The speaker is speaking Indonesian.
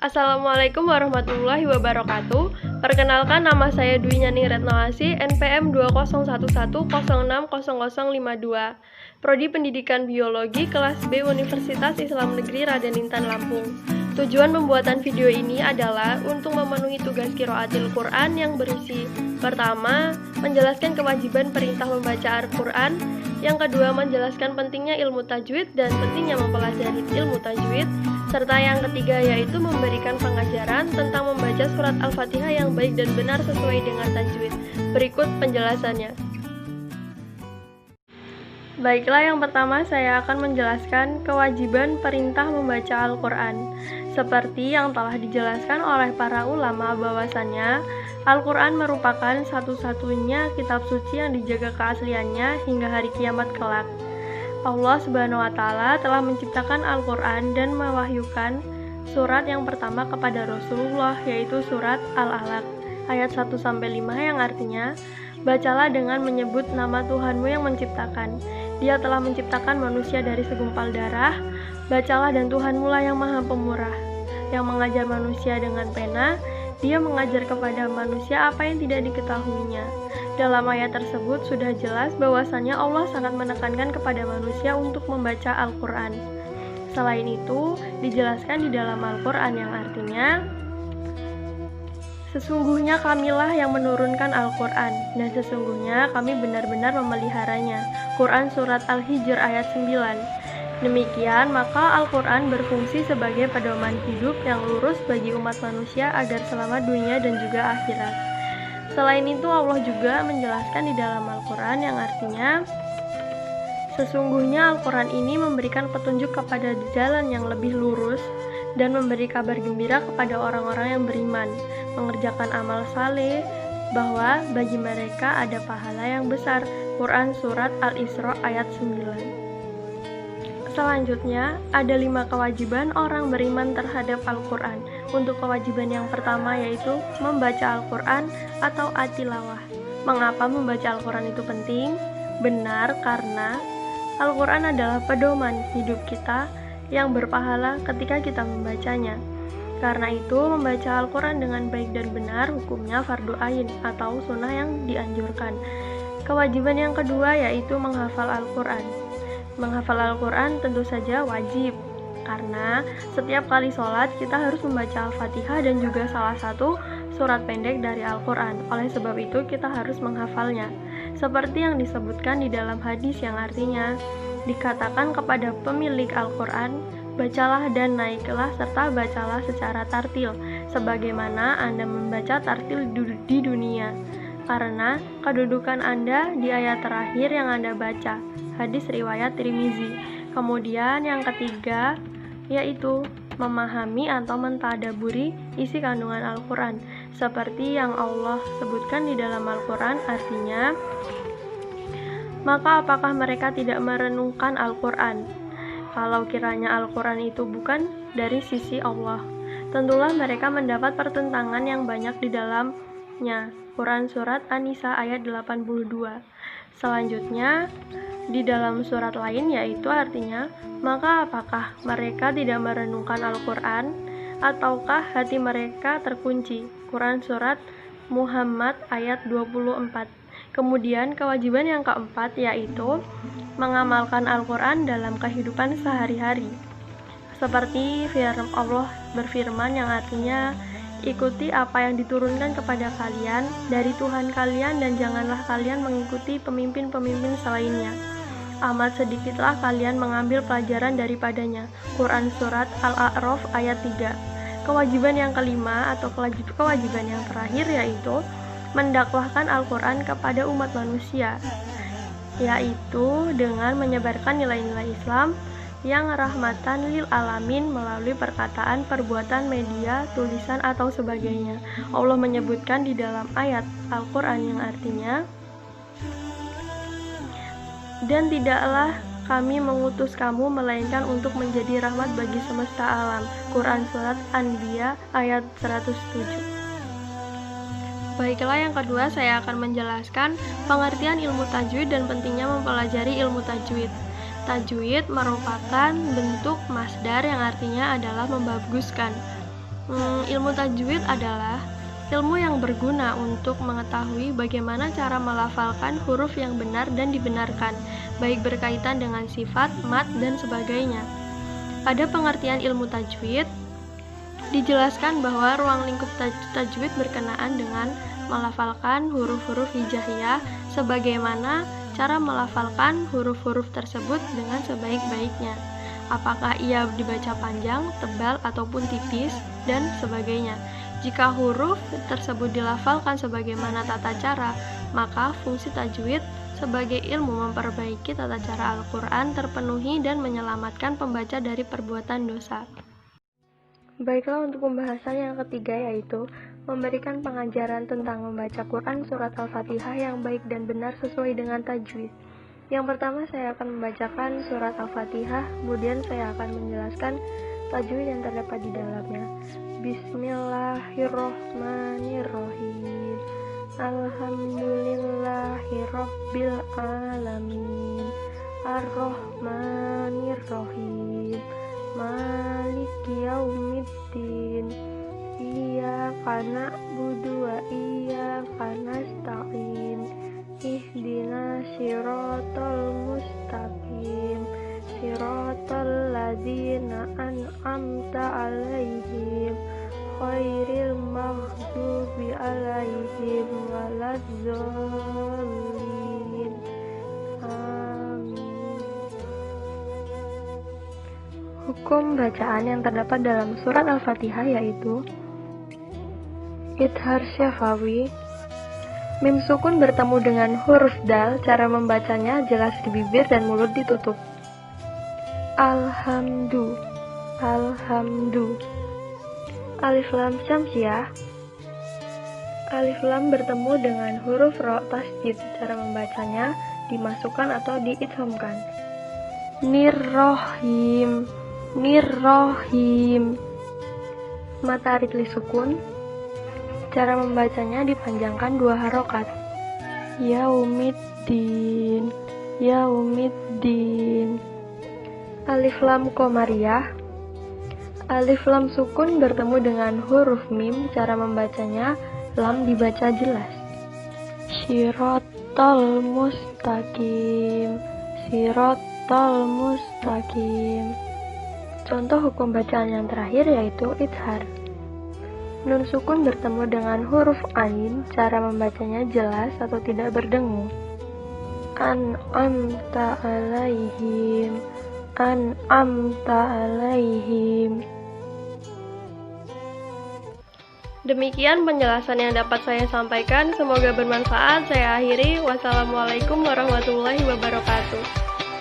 Assalamualaikum warahmatullahi wabarakatuh. Perkenalkan, nama saya Dwi Nyani Retnoasi, NPM 2011060052, Prodi Pendidikan Biologi kelas B Universitas Islam Negeri Raden Intan Lampung. Tujuan pembuatan video ini adalah untuk memenuhi tugas qiraatil Quran yang berisi: pertama, menjelaskan kewajiban perintah membaca Al-Quran; yang kedua, menjelaskan pentingnya ilmu tajwid dan pentingnya mempelajari ilmu tajwid; serta yang ketiga yaitu memberikan pengajaran tentang membaca surat Al-Fatihah yang baik dan benar sesuai dengan tajwid. Berikut penjelasannya. Baiklah, yang pertama saya akan menjelaskan kewajiban perintah membaca Al-Quran. Seperti yang telah dijelaskan oleh para ulama bahwasannya Al-Quran merupakan satu-satunya kitab suci yang dijaga keasliannya hingga hari kiamat kelak. Allah Subhanahu wa Ta'ala telah menciptakan Al-Quran dan mewahyukan surat yang pertama kepada Rasulullah, yaitu surat Al-Alaq ayat 1-5, yang artinya, bacalah dengan menyebut nama Tuhanmu yang menciptakan. Dia telah menciptakan manusia dari segumpal darah. Bacalah, dan Tuhanmu lah yang maha pemurah, yang mengajar manusia dengan pena. Dia mengajar kepada manusia apa yang tidak diketahuinya. Dalam ayat tersebut sudah jelas bahwasannya Allah sangat menekankan kepada manusia untuk membaca Al-Quran. Selain itu, dijelaskan di dalam Al-Quran yang artinya, sesungguhnya kamilah yang menurunkan Al-Quran, dan sesungguhnya kami benar-benar memeliharanya. Quran Surat Al-Hijr ayat 9. Demikian, maka Al-Quran berfungsi sebagai pedoman hidup yang lurus bagi umat manusia agar selamat dunia dan juga akhirat. Selain itu, Allah juga menjelaskan di dalam Al-Quran yang artinya, sesungguhnya Al-Quran ini memberikan petunjuk kepada jalan yang lebih lurus dan memberi kabar gembira kepada orang-orang yang beriman, mengerjakan amal saleh, bahwa bagi mereka ada pahala yang besar. Quran Surat Al-Isra ayat 9. Selanjutnya, ada 5 kewajiban orang beriman terhadap Al-Quran. Untuk kewajiban yang pertama yaitu membaca Al-Quran atau at-tilawah. Mengapa membaca Al-Quran itu penting? Benar, karena Al-Quran adalah pedoman hidup kita yang berpahala ketika kita membacanya. Karena itu, membaca Al-Quran dengan baik dan benar hukumnya fardu ain atau sunnah yang dianjurkan. Kewajiban yang kedua yaitu menghafal Al-Quran. Menghafal Al-Quran tentu saja wajib, karena setiap kali sholat kita harus membaca Al-Fatihah dan juga salah satu surat pendek dari Al-Quran. Oleh sebab itu kita harus menghafalnya. Seperti yang disebutkan di dalam hadis yang artinya, dikatakan kepada pemilik Al-Quran, bacalah dan naiklah serta bacalah secara tartil, sebagaimana Anda membaca tartil di dunia, karena kedudukan Anda di ayat terakhir yang Anda baca. Hadis riwayat Tirmizi. Kemudian yang ketiga yaitu memahami atau mentadaburi isi kandungan Al-Quran, seperti yang Allah sebutkan di dalam Al-Quran, artinya, maka apakah mereka tidak merenungkan Al-Quran? Kalau kiranya Al-Quran itu bukan dari sisi Allah, tentulah mereka mendapat pertentangan yang banyak di dalamnya. Quran Surat An-Nisa ayat 82. Selanjutnya, di dalam surat lain yaitu artinya, maka apakah mereka tidak merenungkan Al-Quran, ataukah hati mereka terkunci? Quran Surat Muhammad ayat 24. Kemudian kewajiban yang keempat yaitu mengamalkan Al-Quran dalam kehidupan sehari-hari. Seperti Allah berfirman yang artinya, ikuti apa yang diturunkan kepada kalian dari Tuhan kalian dan janganlah kalian mengikuti pemimpin-pemimpin selainnya. Amat sedikitlah kalian mengambil pelajaran daripadanya. Quran Surat Al-A'raf ayat 3. Kewajiban yang kelima atau kewajiban yang terakhir yaitu mendakwahkan Al-Quran kepada umat manusia, yaitu dengan menyebarkan nilai-nilai Islam yang rahmatan lil alamin melalui perkataan, perbuatan, media, tulisan, atau sebagainya. Allah menyebutkan di dalam ayat Al-Quran yang artinya, dan tidaklah kami mengutus kamu melainkan untuk menjadi rahmat bagi semesta alam. Quran Surat Anbiya ayat 107. Baiklah, yang kedua saya akan menjelaskan pengertian ilmu tajwid dan pentingnya mempelajari ilmu tajwid. Tajwid merupakan bentuk masdar yang artinya adalah membaguskan. Ilmu tajwid adalah ilmu yang berguna untuk mengetahui bagaimana cara melafalkan huruf yang benar dan dibenarkan, baik berkaitan dengan sifat, mad, dan sebagainya. Pada pengertian ilmu tajwid, dijelaskan bahwa ruang lingkup tajwid berkenaan dengan melafalkan huruf-huruf hijaiyah sebagaimana cara melafalkan huruf-huruf tersebut dengan sebaik-baiknya. Apakah ia dibaca panjang, tebal, ataupun tipis, dan sebagainya. Jika huruf tersebut dilafalkan sebagaimana tata cara, maka fungsi tajwid sebagai ilmu memperbaiki tata cara Al-Quran terpenuhi dan menyelamatkan pembaca dari perbuatan dosa. Baiklah, untuk pembahasan yang ketiga yaitu memberikan pengajaran tentang membaca Quran surat Al-Fatihah yang baik dan benar sesuai dengan tajwid. Yang pertama, saya akan membacakan surat Al-Fatihah, kemudian saya akan menjelaskan tajwid yang terdapat di dalamnya. Bismillahirrohmanirrohim. Alhamdulillahirabbil alamin. Ar-Rahmanir-Rahim. Maliki yaumiddin. Iyyaka na'budu wa iyyaka nasta'in. Ihdinas siratal mustaqim. Siratal ladzina an'amta 'alaihim ghairil maghdubi 'alaihim waladdallin. Amin. Hukum bacaan yang terdapat dalam surat Al-Fatihah yaitu idhar syafawi. Mim sukun bertemu dengan huruf dal, cara membacanya jelas di bibir dan mulut ditutup. Alhamdu. Alif lam syamsiah. Alif lam bertemu dengan huruf ro tasjid, cara membacanya dimasukkan atau diidghamkan. Nirrohim. Mata ritli sukun, cara membacanya dipanjangkan 2 harokat. Yaumiddin. Alif lam qamariyah. Alif lam sukun bertemu dengan huruf mim, cara membacanya lam dibaca jelas. Siratal mustaqim. Contoh hukum bacaan yang terakhir yaitu idhar. Nun sukun bertemu dengan huruf ain, cara membacanya jelas atau tidak berdengung. An'amta alaihim. Demikian penjelasan yang dapat saya sampaikan, semoga bermanfaat. Saya akhiri. Wassalamualaikum warahmatullahi wabarakatuh.